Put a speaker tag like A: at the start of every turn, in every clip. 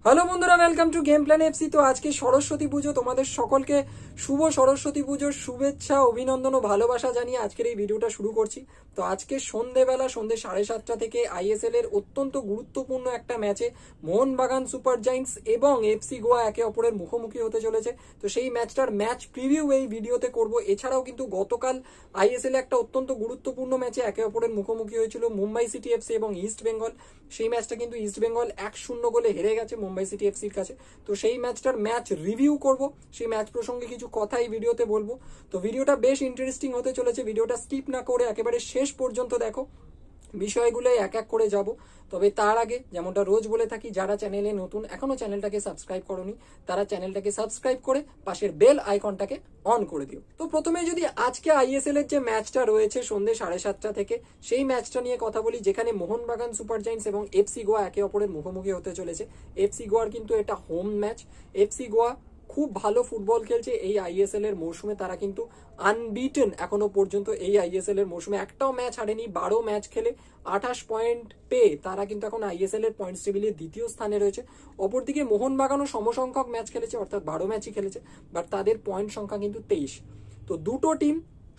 A: Hello বন্ধুরা, welcome to game plan FC. তো আজকে সরস্বতী পুজো, তোমাদের সকলকে শুভ সরস্বতী পুজোর শুভেচ্ছা, অভিনন্দন ও ভালোবাসা জানিয়ে আজকের এই ভিডিওটা শুরু করছি। তো আজকে সন্ধে 7:30 থেকে আইএসএল এর অত্যন্ত গুরুত্বপূর্ণ একটা ম্যাচে মোহনবাগান সুপার জায়ান্টস এবং এফসি গোয়া একে অপরের মুখোমুখি হতে চলেছে। তো সেই ম্যাচটার ম্যাচ প্রিভিউ এই ভিডিওতে করব। এছাড়াও কিন্তু গতকাল আইএসএল একটা অত্যন্ত গুরুত্বপূর্ণ ম্যাচে একে অপরের মুখোমুখি হয়েছিল মুম্বাই সিটি এফসি এবং ইস্ট বেঙ্গল। সেই ম্যাচটা কিন্তু ইস্ট বেঙ্গল 1-0 গোলে হেরে গেছে মুম্বাই সিটি এফসির কাছে। তো সেই ম্যাচটার ম্যাচ রিভিউ করব, সেই ম্যাচ প্রসঙ্গে কিছু কথা এই ভিডিওতে বলবো। তো ভিডিওটা বেশ ইন্টারেস্টিং হতে চলেছে, ভিডিওটা স্কিপ না করে একেবারে শেষ পর্যন্ত দেখো, বিষয়গুলো এক এক করে যাব। তবে তার আগে যেমনটা রোজ বলে থাকি, যারা চ্যানেলে নতুন এখনো চ্যানেলটাকে সাবস্ক্রাইব করোনি তারা চ্যানেলটাকে সাবস্ক্রাইব করে পাশের বেল আইকনটাকে অন করে দিও। তো প্রথমে যদি আজকে আইএসএল এর যে ম্যাচটা রয়েছে সন্ধ্যে 7:30 থেকে, সেই ম্যাচটা নিয়ে কথা বলি, যেখানে মোহনবাগান সুপার জায়ান্টস এবং এফসি গোয়া একে অপরের মুখোমুখি হতে চলেছে। এফসি গোয়ার কিন্তু এটা হোম ম্যাচ। এফসি গোয়া খুব ভালো ফুটবল খেলছে এই আইএসএল এর মৌসুমে। তারা কিন্তু আনবিটেন এখনো পর্যন্ত এই আইএসএল এর মৌসুমে, একটাও ম্যাচ হারেনি। 12 ম্যাচ খেলে 28 পয়েন্ট পেয়ে তারা কিন্তু এখন আইএসএল এর পয়েন্টস টেবিলে দ্বিতীয় স্থানে রয়েছে। অপরদিকে মোহনবাগানও সমসংখ্যক ম্যাচ খেলেছে, অর্থাৎ 12 ম্যাচই খেলেছে, বাট তাদের পয়েন্ট সংখ্যা কিন্তু 23। তো দুটো টিম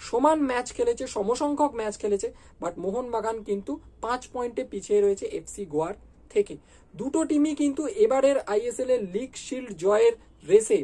A: সমান ম্যাচ খেলেছে, সমসংখ্যক ম্যাচ খেলেছে, বাট মোহনবাগান কিন্তু 5 পয়েন্টে পিছিয়ে রয়েছে এফসি গোয়ার থেকে। দুটো টিমই কিন্তু এবারের আইএসএল এর লিগ শিল্ড জয়ের রেসে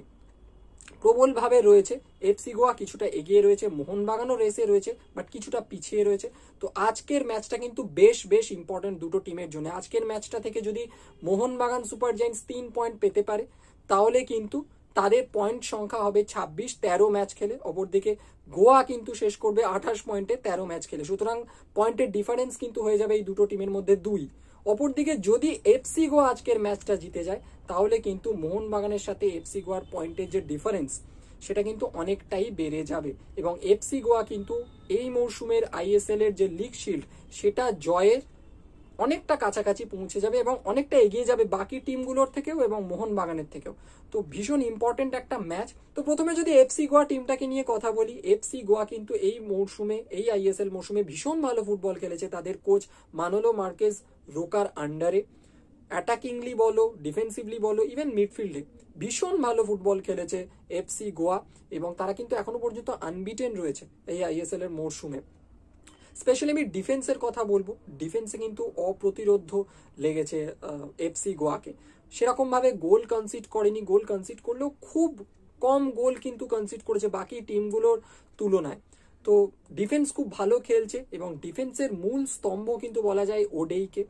A: প্রবলভাবে রয়েছে। এফসি গোয়া কিছুটা এগিয়ে রয়েছে, মোহনবাগানও রেসে রয়েছে, বাট কিছুটা পিছিয়ে রয়েছে। তো আজকের ম্যাচটা কিন্তু বেশ ইম্পর্টেন্ট দুটো টিমের জন্য। আজকের ম্যাচটা থেকে যদি মোহনবাগান সুপার জায়ান্টস 3 পয়েন্ট পেতে পারে, তাহলে কিন্তু তাদের পয়েন্ট সংখ্যা হবে 26, 13 ম্যাচ খেলে। অপরদিকে গোয়া কিন্তু শেষ করবে 28 পয়েন্টে 13 ম্যাচ খেলে। সুতরাং পয়েন্টের ডিফারেন্স কিন্তু হয়ে যাবে এই দুটো টিমের মধ্যে 2। অপরদিকে যদি এফসি গোয়া আজকের ম্যাচটা জিতে যায়, তাহলে কিন্তু মোহনবাগানের সাথে এফসি গোয়ার পয়েন্টের যে ডিফারেন্স সেটা কিন্তু অনেকটাই বেড়ে যাবে। এবং এফসি গোয়া কিন্তু এই মৌসুমের আইএসএল এর যে লিগ শিল্ড সেটা জয়ের অনেকটা কাছাকাছি পৌঁছে যাবে এবং অনেকটা এগিয়ে যাবে বাকি টিমগুলোর থেকেও এবং মোহনবাগানের থেকেও। তো ভীষণ ইম্পর্টেন্ট একটা ম্যাচ। তো প্রথমে যদি এফসি গোয়া টিমটাকে নিয়ে কথা বলি, এফসি গোয়া কিন্তু এই মৌসুমে, এই আইএসএল মৌসুমে ভীষণ ভালো ফুটবল খেলেছে। তাদের কোচ মানোলো মার্কেজ রোকার আন্ডারে অ্যাটাকিংলি বলো, ডিফেন্সিভলি বলো, ইভেন মিডফিল্ডে ভীষণ ভালো ফুটবল খেলেছে এফসি গোয়া। এবং তারা কিন্তু এখনো পর্যন্ত আনবিটেন রয়েছে এই আইএসএল এর মৌসুমে। স্পেশালি আমি ডিফেন্সের কথা বলবো, ডিফেন্সে কিন্তু অপ্রতিরোধ লেগেছে এফসি গোয়াকে। সেরকম ভাবে গোল কনসিড করেনি, গোল কনসিড করলেও খুব কম গোল কিন্তু কনসিড করেছে বাকি টিমগুলোর তুলনায়। তো ডিফেন্স খুব ভালো খেলছে এবং ডিফেন্সের মূল স্তম্ভ কিন্তু বলা যায় ওডেইকে।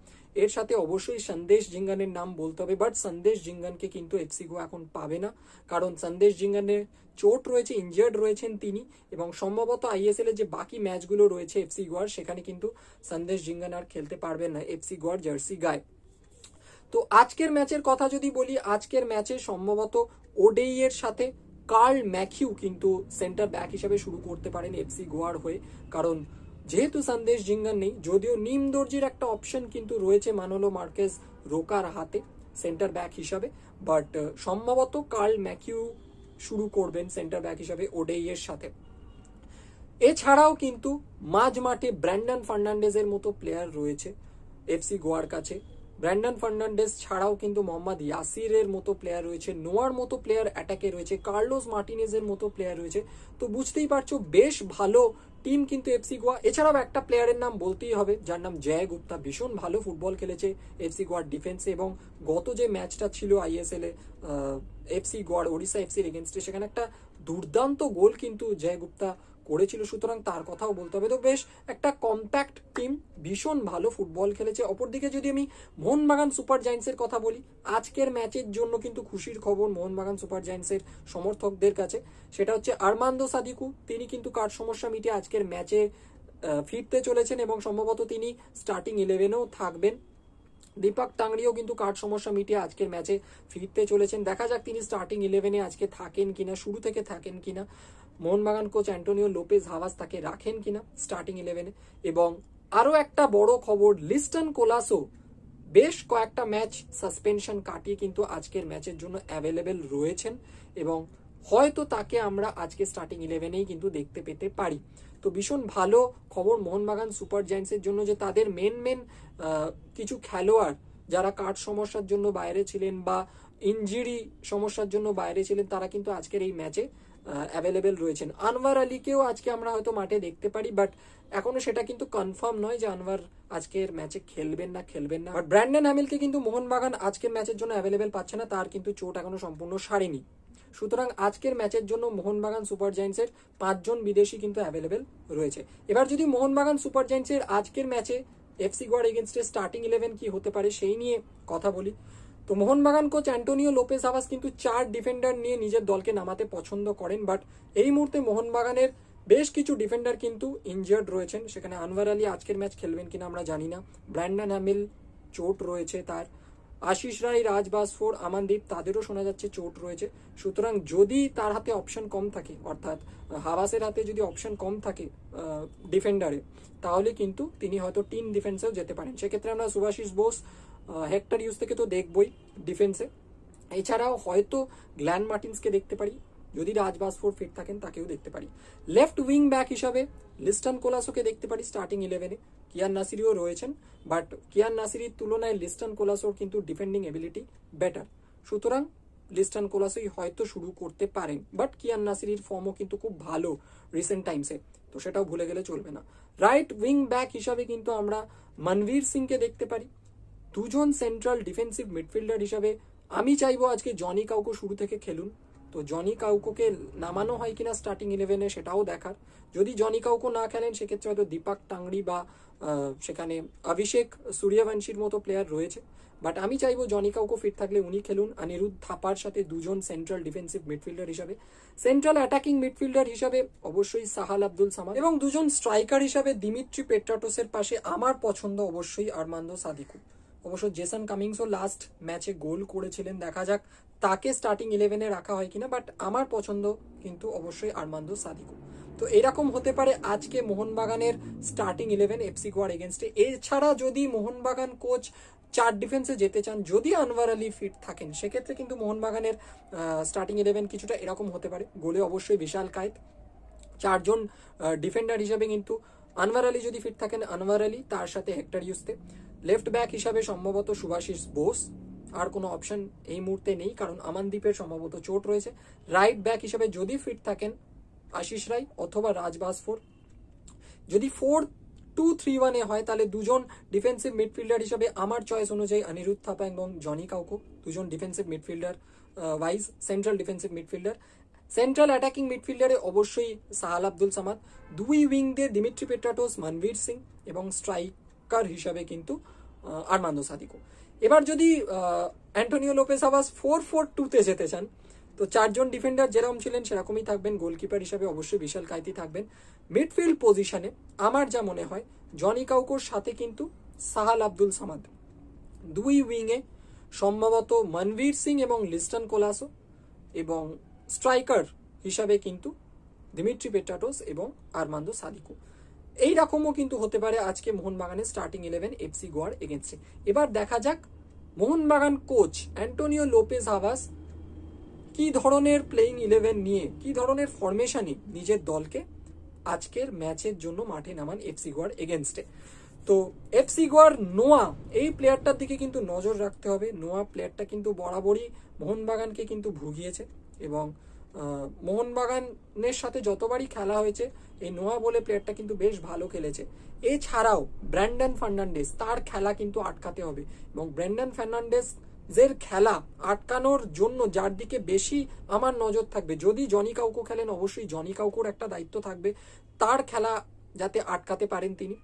A: এর সাথে অবশ্যই সন্দেশ জিঙ্গানের নাম বলতে হবে, বাট সন্দেশ জিঙ্গানকে কিন্তু এফসি গোয়া এখন পাবে না, কারণ সন্দেশ জিঙ্গানের চোট রয়েছে, ইনজার্ড রয়েছেন তিনি। এবং সম্ভবত আইএসএল এর যে বাকি ম্যাচগুলো রয়েছে এফসি গোয়ার, সেখানে কিন্তু সন্দেশ জিঙ্গান আর খেলতে পারবেন না এফসি গোয়ার জার্সি গায়ে। তো আজকের ম্যাচের কথা যদি বলি, আজকের ম্যাচে সম্ভবত ওডেই এর সাথে কার্ল ম্যাথিউ কিন্তু সেন্টার ব্যাক হিসেবে শুরু করতে পারেন এফসি গোয়ার হয়ে, কারণ যেহেতু সন্দেশ জিঙ্গান নেই, যদিও নিম দর্জির একটা অপশন কিন্তু রয়েছে মানোলো মার্কেজ রোকার হাতে সেন্টার ব্যাক হিসাবে, বাট সম্ভবত কার্ল ম্যাথিউ শুরু করবেন সেন্টার ব্যাক হিসাবে ওডেই এর সাথে। এছাড়াও কিন্তু মাঝ মাঠে ব্র্যান্ডন ফার্নান্ডেজের মতো প্লেয়ার রয়েছে এফসি গোয়ার কাছে। ব্র্যান্ডন ফার্নান্ডেজ ছাড়াও কিন্তু মোহাম্মদ ইয়াসিরের মতো প্লেয়ার রয়েছে, নোয়ার মতো প্লেয়ার অ্যাটাকে রয়েছে, কার্লোস মার্টিনেজের মতো প্লেয়ার রয়েছে। তো বুঝতেই পারছো বেশ ভালো টিম কিন্তু এফসি গোয়া। এছাড়াও একটা প্লেয়ারের নাম বলতেই হবে, যার নাম জয় গুপ্তা। ভীষণ ভালো ফুটবল খেলেছে এফসি গোয়ার ডিফেন্সে এবং গত যে ম্যাচটা ছিল আইএসএল এ এফসি গোয়ার ওড়িশা এফসির এগেনস্টে, সেখানে একটা দুর্দান্ত গোল কিন্তু জয় গুপ্তা করেছিল। সুতরাং তার কথাও বলতে হবে। তো বেশ একটা কম্প্যাক্ট টিম, ভীষণ ভালো ফুটবল খেলেছে। অপরদিকে যদি আমি মোহনবাগান সুপার জায়ান্টসের কথা বলি, আজকের ম্যাচের জন্য কিন্তু খুশির খবর মোহনবাগান সুপার জায়ান্টসের সমর্থকদের কাছে। সেটা হচ্ছে আর্মান্দো সাদিকু, তিনি কিন্তু কার সমস্যা মিটিয়ে আজকের ম্যাচে ফিরতে চলেছেন এবং সম্ভবত তিনি স্টার্টিং 11-এও থাকবেন। দীপক টাংরিও কিন্তু কার্ড সমস্যা মিটিয়ে আজকের ম্যাচে ফিরতে চলেছেন। দেখা যাক তিনি স্টার্টিং 11-এ আজকে থাকেন কিনা, শুরু থেকে থাকেন কিনা। মোহনবাগান কোচ অ্যান্টোনিও লোপেজ হাভাস তাকে রাখেন কিনা স্টার্টিং 11-এ। এবং আরো একটা বড় খবর, লিস্টন কোলাসো বেশ কয়েকটা ম্যাচ সাসপেনশন কাটিয়ে কিন্তু আজকের ম্যাচের জন্য অ্যাভেলেবেল রয়েছেন এবং হয়তো তাকে আমরা আজকে স্টার্টিং 11-এই কিন্তু দেখতে পেতে পারি। তো ভীষণ ভালো খবর মোহনবাগান সুপার জায়ান্টসের জন্য যে তাদের মেন কিছু খেলোয়াড় যারা কার্ড সমস্যার জন্য বাইরে ছিলেন বা ইনজুরি সমস্যার জন্য বাইরে ছিলেন, তারা কিন্তু আজকের এই ম্যাচে অ্যাভেলেবেল রয়েছেন। আনওয়ার আলীকেও আজকে আমরা হয়তো মাঠে দেখতে পারি, বাট এখনো সেটা কিন্তু কনফার্ম নয় যে আনওয়ার আজকের ম্যাচে খেলবেন না। বাট ব্র্যান্ডন হ্যামিলকে কিন্তু মোহনবাগান আজকের ম্যাচের জন্য অ্যাভেলেবেল পাচ্ছে না, তার কিন্তু চোট এখনো সম্পূর্ণ সারেনি। সুতরাং আজকের ম্যাচের জন্য মোহনবাগান সুপার জায়ান্টসের 5 জন বিদেশি কিন্তু অ্যাভেলেবেল রয়েছে। এবার যদি মোহনবাগান সুপার জায়ান্টসের আজকের ম্যাচে এফসি গোয়ার এগেনস্টে স্টার্টিং 11 কি হতে পারে সেই নিয়ে কথা বলি, তো মোহনবাগান কোচ অ্যান্টোনিও লোপেজ হাভাস কিন্তু 4 ডিফেন্ডার নিয়ে নিজের দলকে নামাতে পছন্দ করেন, বাট এই মুহূর্তে মোহনবাগানের বেশ কিছু ডিফেন্ডার কিন্তু ইনজার্ড রয়েছেন। সেখানে আনওয়ার আলী আজকের ম্যাচ খেলবেন কিনা আমরা জানি না, ব্র্যান্ডন হ্যামিল চোট রয়েছে তার, আশিস রায়, রাজ বাসফোর, আমানদীপ তাদেরও শোনা যাচ্ছে চোট রয়েছে। সুতরাং যদি তার হাতে অপশন কম থাকে, অর্থাৎ হাভাসের হাতে যদি অপশন কম থাকে ডিফেন্ডারে, তাহলে কিন্তু তিনি হয়তো টিম ডিফেন্সেও যেতে পারেন। সেক্ষেত্রে আমরা সুভাশিস বোস, হেক্টর ইউজ থেকে তো দেখবই ডিফেন্সে, এছাড়াও হয়তো গ্ল্যান মার্টিন্সকে দেখতে পারি, যদি রাজ বাসফোর ফিট থাকেন তাকেও দেখতে পারি। লেফট উইং ব্যাক হিসাবে লিস্টন কোলাসোকে দেখতে পারি স্টার্টিং 11-এ। কিয়ান নাসিরিও রয়েছেন, বাট কিয়ান নাসিরির তুলনায় লিস্টন কোলাসোর কিন্তু ডিফেন্ডিং এবিলিটি বেটার। সুতরাং লিস্টন কোলাসোই হয়তো শুরু করতে পারেন, বাট কিয়ান নাসিরির ফর্মও কিন্তু খুব ভালো রিসেন্ট টাইমসে, তো সেটাও ভুলে গেলে চলবে না। রাইট উইং ব্যাক হিসাবে কিন্তু আমরা মনবীর সিংকে দেখতে পারি। 2 জন সেন্ট্রাল ডিফেন্সিভ মিডফিল্ডার হিসাবে আমি চাইবো আজকে জনি কাউকো শুরু থেকে খেলুন। তো জনি কাউকোকে নামানো হয় কিনা স্টার্টিং 11-এ সেটাও দেখার। যদি জনি কাউকো না খেলেন সেক্ষেত্রে হয়তো দীপক টাংরি বা সেখানে অভিষেক সূর্যবংশীর মতো প্লেয়ার রয়েছে, বাট আমি চাইবো জনি কাউকো ফিট থাকলে উনি খেলুন অনিরুদ্ধ থাপার সাথে 2 জন সেন্ট্রাল ডিফেন্সিভ মিডফিল্ডার হিসাবে। সেন্ট্রাল অ্যাটাকিং মিডফিল্ডার হিসাবে অবশ্যই সাহাল আব্দুল সামাদ, এবং 2 জন স্ট্রাইকার হিসাবে দিমিত্রি পেট্রাটোসের পাশে আমার পছন্দ অবশ্যই আর্মান্দো সাদিকু। অবশ্য জেসন কামিংসও লাস্ট ম্যাচে গোল করেছিলেন, দেখা যাক তাকে স্টার্টিং 11-এ রাখা হয় কিনা, বাট আমার পছন্দ কিন্তু অবশ্যই আর্মান্দো সাদিকু। তো এরকম হতে পারে আজকে মোহনবাগানের স্টার্টিং 11 এফসি গোয়ার এগেনস্টে। এছাড়া যদি মোহনবাগান কোচ 4 ডিফেন্সে যেতে চান, যদি আনওয়ার আলী ফিট থাকেন, সেক্ষেত্রে কিন্তু মোহনবাগানের স্টার্টিং 11 কিছুটা এরকম হতে পারে। গোলে অবশ্যই বিশাল কায়েত, 4 জন ডিফেন্ডার হিসাবে কিন্তু আনওয়ার আলী যদি ফিট থাকেন, আনওয়ার আলী তার সাথে হেক্টর ইউস্তে। লেফট ব্যাক হিসাবে সম্ভবত সুভাশিস বোস, আর কোনো অপশন এই মুহূর্তে নেই কারণ আমানদীপের সম্ভবত চোট রয়েছে। রাইট ব্যাক হিসাবে যদি ফিট থাকেন আশিস রায় অথবা রাজ বাসফোর। যদি 4-2-3-1-এ হয় তাহলে 2 জন ডিফেন্সিভ মিডফিল্ডার হিসাবে আমার চয়েস অনুযায়ী অনিরুদ্ধ থাপা এবং জনি কাউকো, 2 জন defensive midfielder wise central defensive midfielder. Central attacking মিডফিল্ডারে অবশ্যই সাহাল আব্দুল সামাদ, 2 উইং দিয়ে দিমিত্রি পেট্রাটোস, মনবীর সিং, এবং স্ট্রাইকার হিসাবে কিন্তু আর্মান্দো সাদিকো। এবার যদি অ্যান্টোনিও লোপেজ হাভাস 4-4-2-তে যেতে চান, তো 4 জন ডিফেন্ডার যেরকম ছিলেন সেরকমই থাকবেন। গোলকিপার হিসাবে অবশ্যই বিশাল কায়েতি থাকবেন। মিডফিল্ড পজিশনে আমার যা মনে হয় জনি কাউকোর সাথে কিন্তু সাহাল আব্দুল সামাদ, 2 উইংয়ে সম্ভবত মনবীর সিং এবং লিস্টন কোলাসো, এবং স্ট্রাইকার হিসাবে কিন্তু দিমিত্রি পেট্রাটোস এবং আর্মান্দো সাদিকো। এইরকমও কিন্তু হতে পারে আজকে মোহনবাগানের স্টার্টিং 11 এফসি গোয়ার এগেনস্টে। এবার দেখা যাক মোহনবাগান কোচ অ্যান্টোনিও লোপেজ হাভাস কি ধরনের প্লেইং 11 নিয়ে, কি ধরনের ফরমেশনে নিজের দলকে আজকের ম্যাচের জন্য মাঠে নামান এফসি গোয়ার এগেনস্টে। তো এফসি গোয়ার নোয়া এই প্লেয়ারটার দিকে কিন্তু নজর রাখতে হবে। নোয়া প্লেয়ারটা কিন্তু বরাবরই মোহনবাগানকে কিন্তু ভুগিয়েছে, এবং মোহনবাগানের সাথে যতবারই খেলা হয়েছে এই নোয়া বলে প্লেয়ারটা কিন্তু বেশ ভালো খেলেছে। এছাড়াও ব্র্যান্ডন ফার্নান্ডেজ, তার খেলা কিন্তু আটকাতে হবে, এবং ব্র্যান্ডন ফার্নান্ডেজের খেলা আটকানোর জন্য যার দিকে বেশি আমার নজর থাকবে, যদি জনি কাউকো খেলেন অবশ্যই জনি কাউকোর একটা দায়িত্ব থাকবে তার খেলা যাতে আটকাতে পারেন তিনি।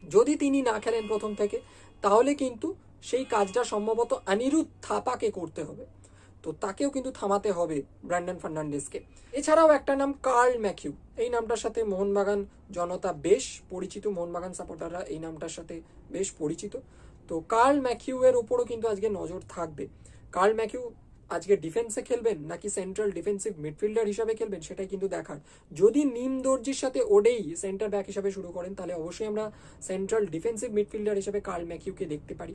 A: যদি তিনি না খেলেন প্রথম থেকে, তাহলে কিন্তু সেই কাজটা সম্ভবত অনিরুদ্ধ থাপাকে করতে হবে, তো তাকেও কিন্তু থামাতে হবে ব্র্যান্ডন ফার্নান্ডেজকে। এছাড়াও একটা নাম কার্ল ম্যাকিউ, এই নামটার সাথে মোহনবাগান জনতা বেশ পরিচিত, মোহনবাগান সাপোর্টাররা এই নামটার সাথে বেশ পরিচিত। তো কার্ল ম্যাকিউ এর উপরও কিন্তু আজকে নজর থাকবে। কার্ল ম্যাকিউ আজকে ডিফেন্সে খেলবেন নাকি সেন্ট্রাল ডিফেন্সিভ মিডফিল্ডার হিসাবে খেলবেন সেটাই কিন্তু দেখার। যদি নিম দর্জির সাথে ওডেই সেন্টার ব্যাক হিসাবে শুরু করেন তাহলে অবশ্যই আমরা সেন্ট্রাল ডিফেন্সিভ মিডফিল্ডার হিসাবে কার্ল ম্যাকিউকে দেখতে পারি।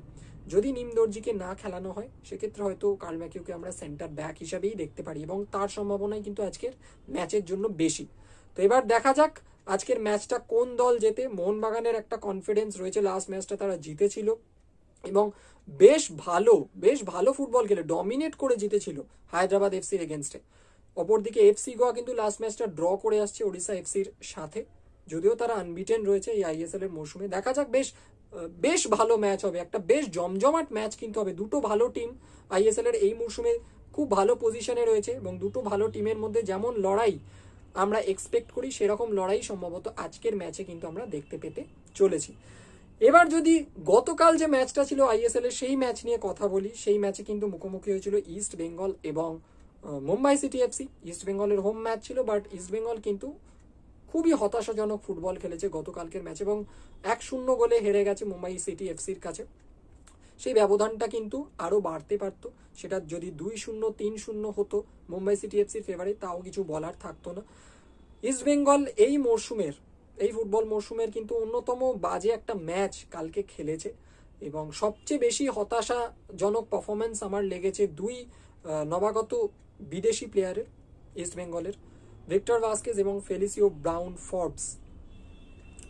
A: যদি নিম দর্জিকে না খেলানো হয় সেক্ষেত্রে হয়তো কার্ল ম্যাকিউকে আমরা সেন্টার ব্যাক হিসাবেই দেখতে পারি, এবং তার সম্ভাবনাই কিন্তু আজকের ম্যাচের জন্য বেশি। তো এবার দেখা যাক আজকের ম্যাচটা কোন দল জেতে। মোহনবাগানের একটা কনফিডেন্স রয়েছে, লাস্ট ম্যাচটা তারা জিতেছিল, এবং বেশ ভালো ফুটবল খেলে ডমিনেট করে জিতেছিল হায়দ্রাবাদ এফসির এগেনস্টে। অপরদিকে এফসি গোয়া কিন্তু লাস্ট ম্যাচটা ড্র করে আসছে ওড়িশা এফসির সাথে, যদিও তারা আনবিটেন রয়েছে এই আইএসএল এর মৌসুমে। দেখা যাক, বেশ ভালো ম্যাচ হবে, একটা বেশ জমজমাট ম্যাচ কিন্তু হবে। দুটো ভালো টিম আইএসএল এর এই মৌসুমে খুব ভালো পজিশনে রয়েছে এবং দুটো ভালো টিমের মধ্যে যেমন লড়াই আমরা এক্সপেক্ট করি সেরকম লড়াই সম্ভবত আজকের ম্যাচে কিন্তু আমরা দেখতে পেতে চলেছি। এবার যদি গতকাল যে ম্যাচটা ছিল আইএসএল এর সেই ম্যাচ নিয়ে কথা বলি, সেই ম্যাচে কিন্তু মুখোমুখি হয়েছিল ইস্ট বেঙ্গল এবং মুম্বাই সিটি এফসি। ইস্ট বেঙ্গলের হোম ম্যাচ ছিল, বাট ইস্ট বেঙ্গল কিন্তু খুবই হতাশাজনক ফুটবল খেলেছে গতকালকের ম্যাচ এবং 1-0 গোলে হেরে গেছে মুম্বাই সিটি এফসির কাছে। সেই ব্যবধানটা কিন্তু আরো বাড়তে পারতো, সেটা যদি 2-0 3-0 হতো মুম্বাই সিটি এফসির ফেভারে, তাও কিছু বলার থাকতো না। ইস্ট বেঙ্গল এই ফুটবল মরশুমের কিন্তু অন্যতম বাজে একটা ম্যাচ কালকে খেলেছে এবং সবচেয়ে বেশি হতাশাজনক পারফরমেন্স আমার লেগেছে দুই নবাগত বিদেশি প্লেয়ারের, ইস্ট বেঙ্গলের ভিক্টর ভাস্কেজ এবং ফেলিসিও ব্রাউন ফর্বস।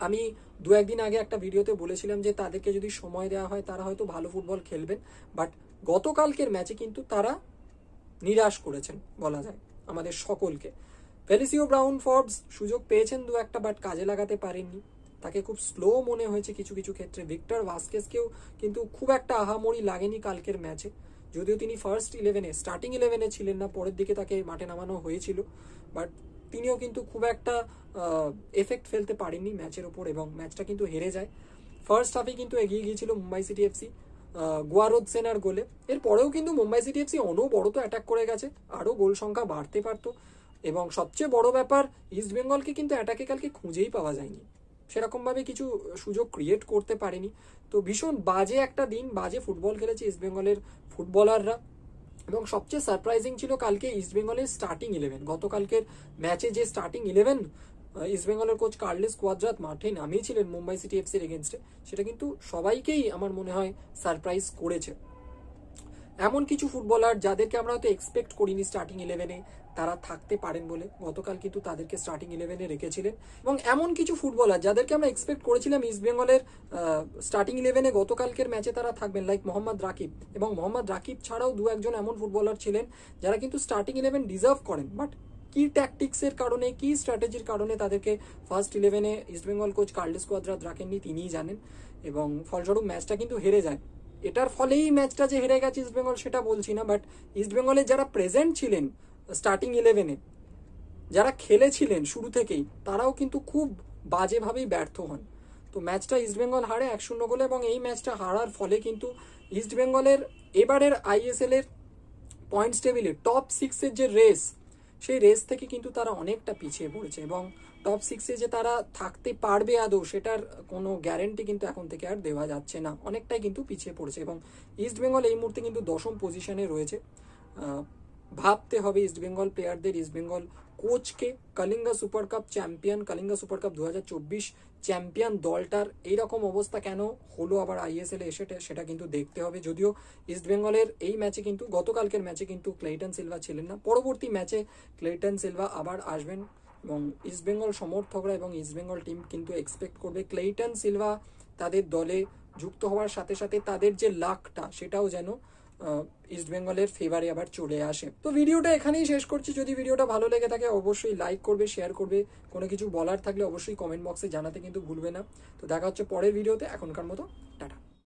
A: আমি 2-1 দিন আগে একটা ভিডিওতে বলেছিলাম যে তাদেরকে যদি সময় দেওয়া হয় তারা হয়তো ভালো ফুটবল খেলবেন, বাট গতকালকের ম্যাচে কিন্তু তারা নিরাশ করেছেন বলা যায় আমাদের সকলকে। ফেলিসিও ব্রাউন ফর্বস সুযোগ পেয়েছেন 2-1টা, বাট কাজে লাগাতে পারেননি, তাকে খুব স্লো মনে হয়েছে কিছু কিছু ক্ষেত্রে। ভিক্টর ভাস্কেজকেও কিন্তু খুব একটা আহামরি লাগেনি কালকের ম্যাচে, যদিও তিনি স্টার্টিং 11-এ ছিলেন না, পরের দিকে তাকে মাঠে নামানো হয়েছিল, বাট তিনিও কিন্তু খুব একটা এফেক্ট ফেলতে পারেননি ম্যাচের ওপর এবং ম্যাচটা কিন্তু হেরে যায়। ফার্স্ট হাফে কিন্তু এগিয়ে গিয়েছিল মুম্বাই সিটি এফসি গুয়ারোদ সেনার গোলে। এরপরেও কিন্তু মুম্বাই সিটি এফসি অনবরত অ্যাটাক করে গেছে, আরও গোল সংখ্যা বাড়তে পারতো এবং সবচেয়ে বড় ব্যাপার ইস্ট বেঙ্গলকে কিন্তু অ্যাটাকে কালকে খুঁজেই পাওয়া যায়নি, সেরকমভাবে কিছু সুযোগ ক্রিয়েট করতে পারেনি। তো ভীষণ বাজে একটা দিন, বাজে ফুটবল খেলেছে ইস্ট বেঙ্গলের ফুটবলাররা এবং সবচেয়ে সারপ্রাইজিং ছিল কালকে ইস্ট বেঙ্গলের স্টার্টিং 11। গতকালকের ম্যাচে যে স্টার্টিং 11 ইস্ট বেঙ্গলের কোচ কার্লেস কোয়াদ্রাত মাঠে নামিয়েছিলেন মুম্বাই সিটি এফসির এগেনস্টে, সেটা কিন্তু সবাইকেই আমার মনে হয় সারপ্রাইজ করেছে। এমন কিছু ফুটবলার যাদেরকে আমরা হয়তো এক্সপেক্ট করিনি স্টার্টিং 11-এ তারা থাকতে পারেন বলে, গতকাল কিন্তু তাদেরকে স্টার্টিং 11-এ রেখেছিলেন। এবং এমন কিছু ফুটবলার যাদেরকে আমরা এক্সপেক্ট করেছিলাম ইস্ট বেঙ্গলের স্টার্টিং 11-এ গতকালকের ম্যাচে তারা থাকবেন, লাইক মোহাম্মদ রাকিব। এবং মোহাম্মদ রাকিব ছাড়াও 2-1 এমন ফুটবলার ছিলেন যারা কিন্তু স্টার্টিং 11 ডিজার্ভ করেন, বাট কি ট্যাকটিক্সের কারণে, কি স্ট্র্যাটেজির কারণে তাদেরকে ফার্স্ট 11-এ East Bengal coach Carles Cuadrat রাখেননি তিনিই জানেন এবং ফলস্বরূপ ম্যাচটা কিন্তু হেরে যায়। এটার ফলেই ম্যাচটা যে হেরে গেছে ইস্ট বেঙ্গল সেটা বলছি না, বাট ইস্ট বেঙ্গলের যারা প্রেজেন্ট ছিলেন স্টার্টিং 11-এ, যারা খেলেছিলেন শুরু থেকেই, তারাও কিন্তু খুব বাজেভাবেই ব্যর্থ হন। তো ম্যাচটা ইস্ট বেঙ্গল হারে 1-0 গোলে এবং এই ম্যাচটা হারার ফলে কিন্তু ইস্ট বেঙ্গলের এবারের আইএসএল এর পয়েন্টস টেবিলে টপ 6-এর যে রেস, সেই রেস থেকে কিন্তু তারা অনেকটা পিছিয়ে পড়েছে এবং টপ 6-এ যে তারা থাকতে পারবে আদৌ সেটার কোনো গ্যারেন্টি কিন্তু এখন থেকে আর দেওয়া যাচ্ছে না, অনেকটাই কিন্তু পিছিয়ে পড়েছে এবং ইস্ট বেঙ্গল এই মুহূর্তে কিন্তু 10ম পজিশনে রয়েছে। ভাবতে হবে ইস্ট বেঙ্গল প্লেয়ারদের, ইস্ট বেঙ্গল কোচকে, কলিঙ্গা সুপার কাপ 2024 চ্যাম্পিয়ন দলটার এইরকম অবস্থা কেন হলো আবার আইএসএল এসে, সেটা কিন্তু দেখতে হবে। যদিও ইস্ট বেঙ্গলের এই ম্যাচে কিন্তু গতকালকের ম্যাচে কিন্তু ক্লেইটন সিলভা ছিলেন না, পরবর্তী ম্যাচে ক্লেইটন সিলভা আবার আসবেন এবং ইস্ট বেঙ্গল সমর্থকরা এবং ইস্ট বেঙ্গল টিম কিন্তু এক্সপেক্ট করবে ক্লেইটন সিলভা তাদের দলে যুক্ত হওয়ার সাথে সাথে তাদের যে লাকটা সেটাও যেন ইস্ট বেঙ্গলের ফেভারে আবার চলে আসে। তো ভিডিওটা এখানেই শেষ করছি। যদি ভিডিওটা ভালো লেগে থাকে অবশ্যই লাইক করবে, শেয়ার করবে, কোনো কিছু বলার থাকলে অবশ্যই কমেন্ট বক্সে জানাতে কিন্তু ভুলবে না। তো দেখা হচ্ছে পরের ভিডিওতে, এখনকার মতো টাটা।